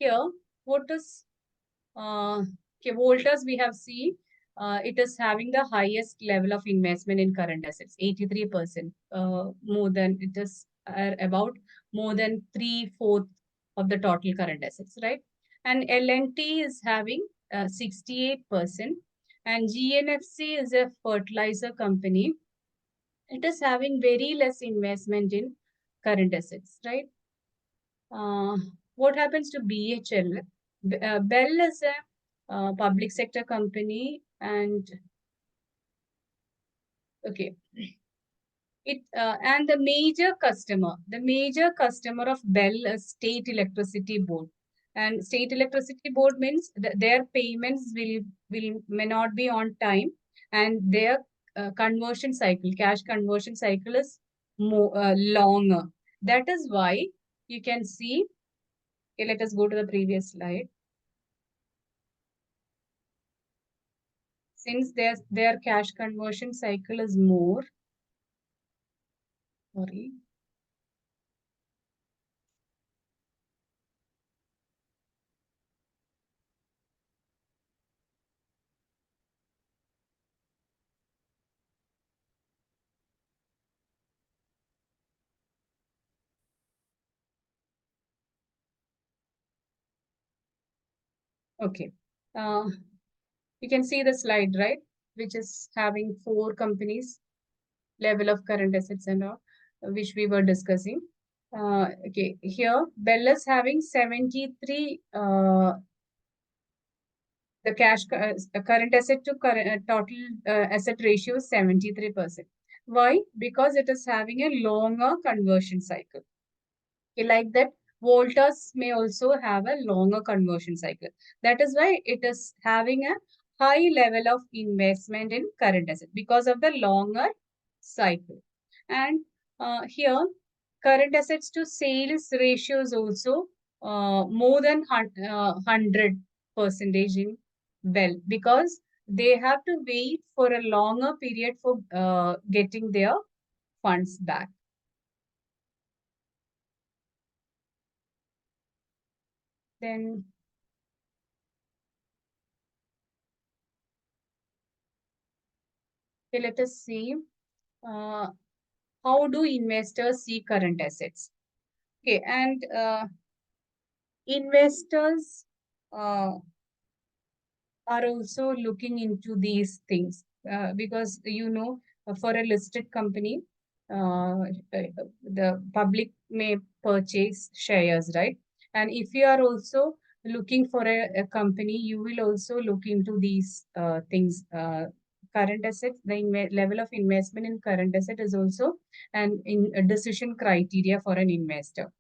Speaker 2: Here, what is, okay, Voltas we have seen, it is having the highest level of investment in current assets, 83%, more than, it is about more than 3/4 of the total current assets, right? And L&T is having 68%, and GNFC is a fertilizer company. It is having very less investment in current assets, right? What happens to BHL? Bell is a public sector company, and okay, and the major customer of Bell is State Electricity Board, and State Electricity Board means their payments may not be on time, and their conversion cycle, cash conversion cycle is longer. That is why you can see. Okay, let us go to the previous slide. Since their cash conversion cycle is more, sorry. Okay. You can see the slide, right? Which is having four companies, level of current assets and all, which we were discussing. Okay, here Bell is having 73, the cash current asset to current total asset ratio is 73%. Why? Because it is having a longer conversion cycle. Okay, like that, Voltas may also have a longer conversion cycle. That is why it is having a high level of investment in current asset because of the longer cycle. And here, current assets to sales ratio is also more than 100% in Bell, because they have to wait for a longer period for getting their funds back. Then okay, let us see how do investors see current assets. Okay, and investors are also looking into these things because for a listed company, the public may purchase shares, right? And if you are also looking for a company, you will also look into these things. Current assets, the level of investment in current asset is also a decision criteria for an investor.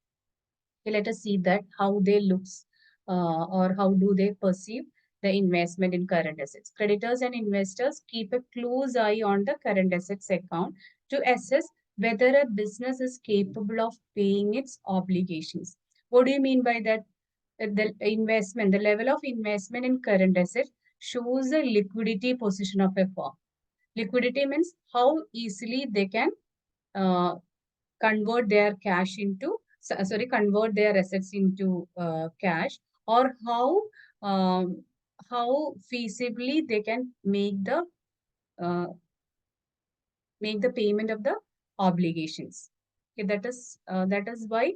Speaker 2: Okay, let us see that how they looks or how do they perceive the investment in current assets. Creditors and investors keep a close eye on the current assets account to assess whether a business is capable of paying its obligations. What do you mean by that? The investment, the level of investment in current assets shows the liquidity position of a firm. Liquidity means how easily they can uh, convert their cash into, convert their assets into cash, or how feasibly they can uh, make the payment of the obligations. Okay, that is why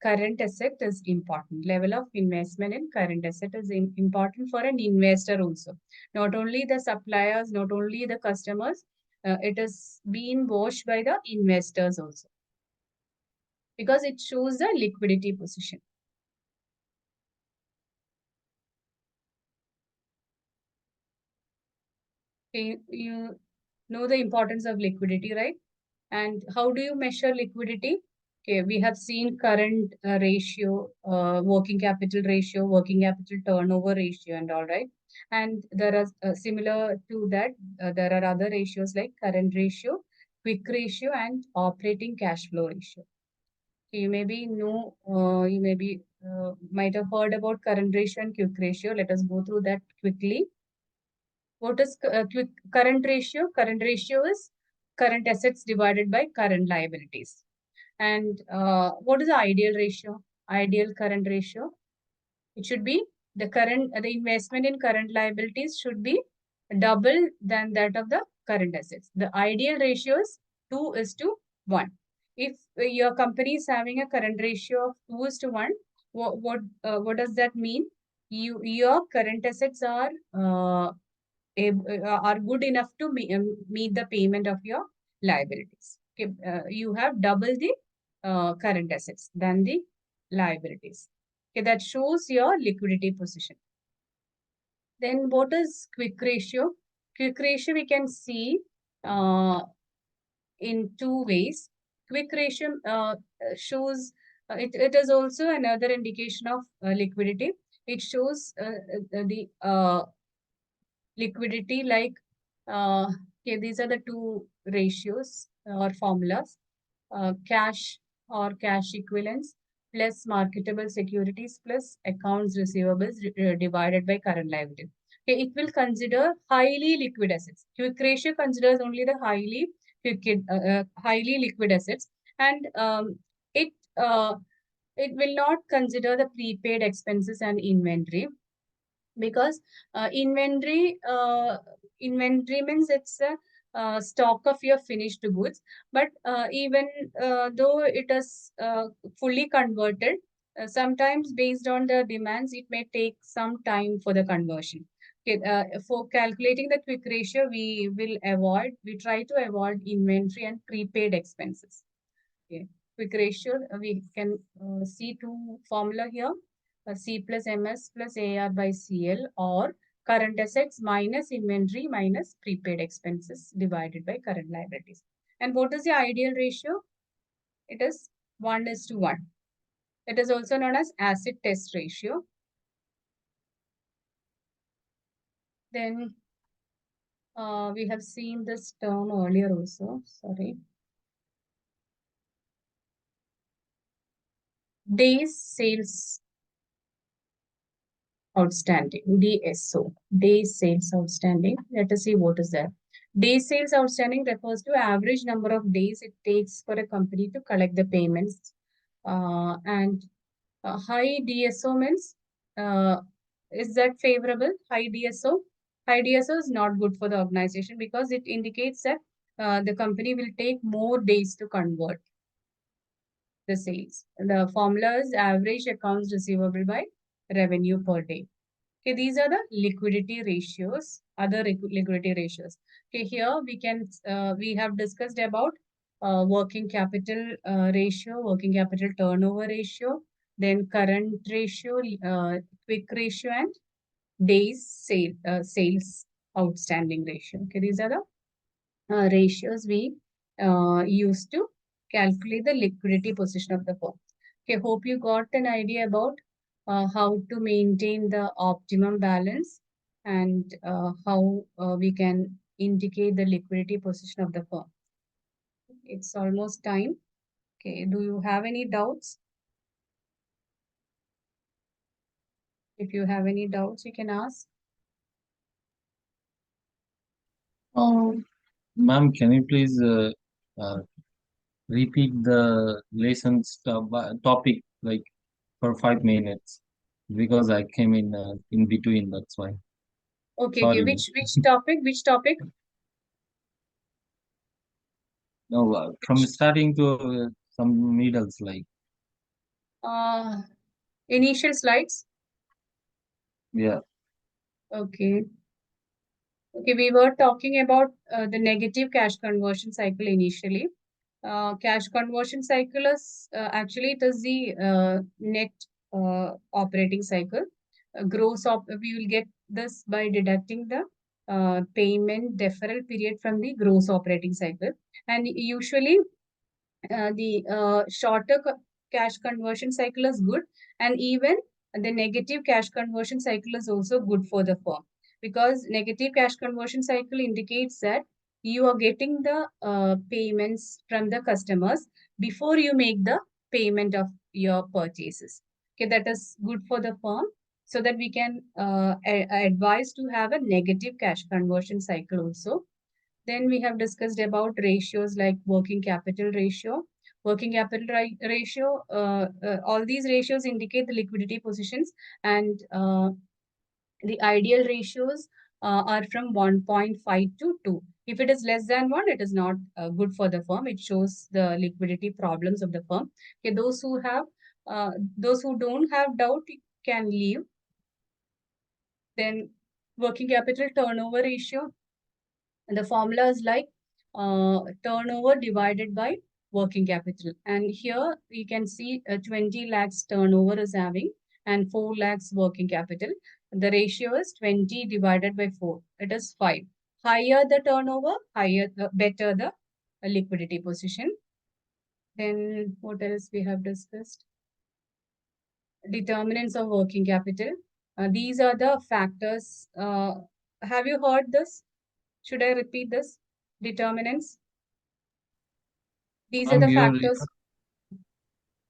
Speaker 2: current asset is important. Level of investment in current asset is important for an investor also. Not only the suppliers, not only the customers, it is being watched by the investors also, because it shows the liquidity position. Okay, you know the importance of liquidity, right? And how do you measure liquidity? Okay, we have seen current ratio, working capital ratio, working capital turnover ratio, and all, right. And there are similar to that, there are other ratios like current ratio, quick ratio, and operating cash flow ratio. Okay, you maybe might have heard about current ratio and quick ratio. Let us go through that quickly. What is current ratio? Current ratio is current assets divided by current liabilities. And what is the ideal ratio? Ideal current ratio? It should be the investment in current liabilities should be double than that of the current assets. The ideal ratio is 2:1. If your company is having a current ratio of 2:1, what does that mean? Your current assets are good enough to meet the payment of your liabilities. Okay, you have double the current assets than the liabilities. Okay, that shows your liquidity position. Then what is quick ratio? Quick ratio we can see in two ways. Quick ratio shows it is also another indication of liquidity. It shows the liquidity like okay, these are the two ratios or formulas: cash or cash equivalents plus marketable securities plus accounts receivables divided by current liability. Okay, it will consider highly liquid assets. Quick ratio considers only the highly liquid assets, and it uh, it will not consider the prepaid expenses and inventory, because inventory means it's a stock of your finished goods, but even though it is fully converted, sometimes based on the demands it may take some time for the conversion. Okay, for calculating the quick ratio, we try to avoid inventory and prepaid expenses. Okay. Quick ratio, we can see two formula here: C plus MS plus AR by CL, or current assets minus inventory minus prepaid expenses divided by current liabilities. And what is the ideal ratio? It is 1:1. It is also known as acid test ratio. Then we have seen this term earlier also. Sorry. Days sales outstanding, DSO, days sales outstanding. Let us see what is that. Days sales outstanding refers to average number of days it takes for a company to collect the payments. And high DSO means, is that favorable? High DSO? High DSO is not good for the organization, because it indicates that the company will take more days to convert the sales. The formula is average accounts receivable by revenue per day. Okay, these are the liquidity ratios, other liquidity ratios. Okay, here we have discussed about working capital ratio, working capital turnover ratio, then current ratio, quick ratio, and sales outstanding ratio. Okay, these are the ratios we use to calculate the liquidity position of the firm. Okay, hope you got an idea about how to maintain the optimum balance, and how we can indicate the liquidity position of the firm. it's almost time. Okay, do you have any doubts? If you have any doubts, you can ask.
Speaker 5: Ma'am, can you please repeat the lessons topic like for 5 minutes? Because I came in between, that's why.
Speaker 2: Okay,
Speaker 5: Sorry.
Speaker 2: which topic? Which topic?
Speaker 5: No, from starting to some middles like
Speaker 2: Initial slides.
Speaker 5: yeah.
Speaker 2: Okay. Okay, we were talking about the negative cash conversion cycle initially. Cash conversion cycle is actually it is the net operating cycle. We will get this by deducting the payment deferral period from the gross operating cycle. And usually the shorter cash conversion cycle is good, and even the negative cash conversion cycle is also good for the firm, because negative cash conversion cycle indicates that you are getting the payments from the customers before you make the payment of your purchases. Okay, that is good for the firm, so that we can advise to have a negative cash conversion cycle also. Then we have discussed about ratios like working capital ratio. Working capital ratio, all these ratios indicate the liquidity positions, and the ideal ratios are from 1.5 to 2. If it is less than 1, it is not good for the firm. It shows the liquidity problems of the firm. Okay, those who don't have doubt can leave. Then working capital turnover ratio. And the formula is like turnover divided by working capital. And here you can see 20 lakhs turnover is having and 4 lakhs working capital. The ratio is 20 divided by 4. It is 5. Higher the turnover, better the liquidity position. Then what else we have discussed? Determinants of working capital. These are the factors. Have you heard this? Should I repeat this? Determinants. These are the factors.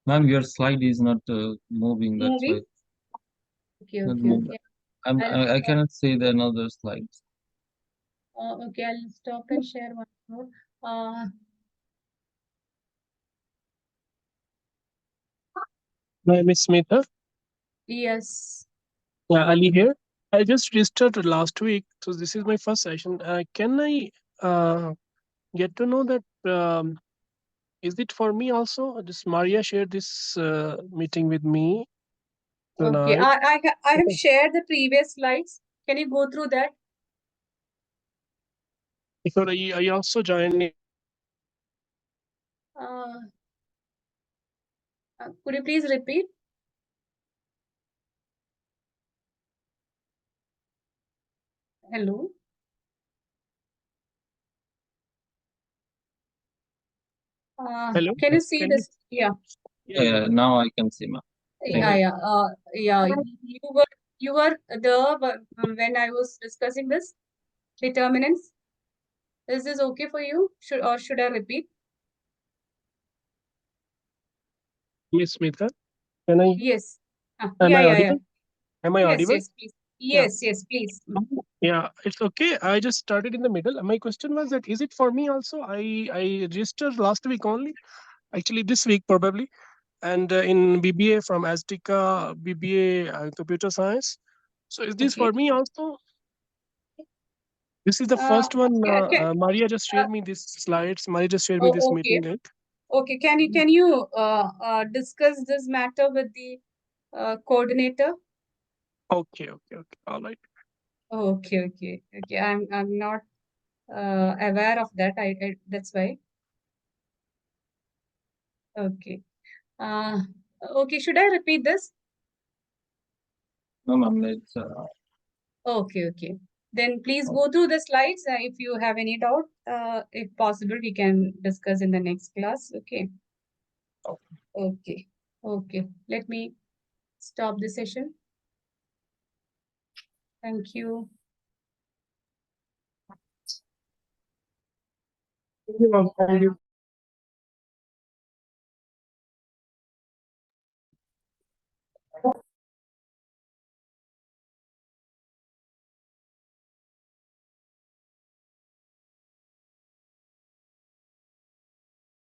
Speaker 5: Ma'am, your slide is not moving. That's why.
Speaker 2: Moving. Okay,
Speaker 5: Not
Speaker 2: okay,
Speaker 5: moving.
Speaker 2: okay.
Speaker 5: I cannot see the another slides.
Speaker 2: Okay, I'll stop and share one more.
Speaker 1: My name is Smitha.
Speaker 2: Yes.
Speaker 1: Yeah, Ali here. I just registered last week, so this is my first session. Can I get to know that is it for me also? Just Maria shared this meeting with me
Speaker 2: Okay.
Speaker 1: tonight.
Speaker 2: I have shared the previous slides. Can you go through that?
Speaker 1: Because I also joined.
Speaker 2: Could you please repeat? Hello.
Speaker 1: Hello.
Speaker 2: Can you see this? Yeah.
Speaker 5: Yeah, now I can see, ma'am.
Speaker 2: Yeah. You were there when I was discussing this determinants. Is this okay for you? Should I repeat?
Speaker 1: Miss Smitha, can I?
Speaker 2: Yes.
Speaker 1: Am I
Speaker 2: Yeah.
Speaker 1: audible? Am I
Speaker 2: Yes,
Speaker 1: audible?
Speaker 2: yes, please. Yes, please.
Speaker 1: Yeah, it's okay. I just started in the middle. My question was that is it for me also? I registered last week only, actually this week probably, and in BBA from Azteca BBA Computer Science. So is this
Speaker 2: Okay.
Speaker 1: for me also? This is the first one. Maria just shared me these slides. Maria just shared me this
Speaker 2: Okay.
Speaker 1: meeting link.
Speaker 2: Okay. Can you discuss this matter with the coordinator?
Speaker 1: Okay. All right.
Speaker 2: Okay. I'm not aware of that. That's why. Okay. Okay. Should I repeat this?
Speaker 5: No, ma'am, it's
Speaker 2: Okay. Then please go through the slides. If you have any doubt, if possible, we can discuss in the next class. Okay. Okay. Let me stop the session. Thank you.
Speaker 1: Thank you, ma'am. Thank you.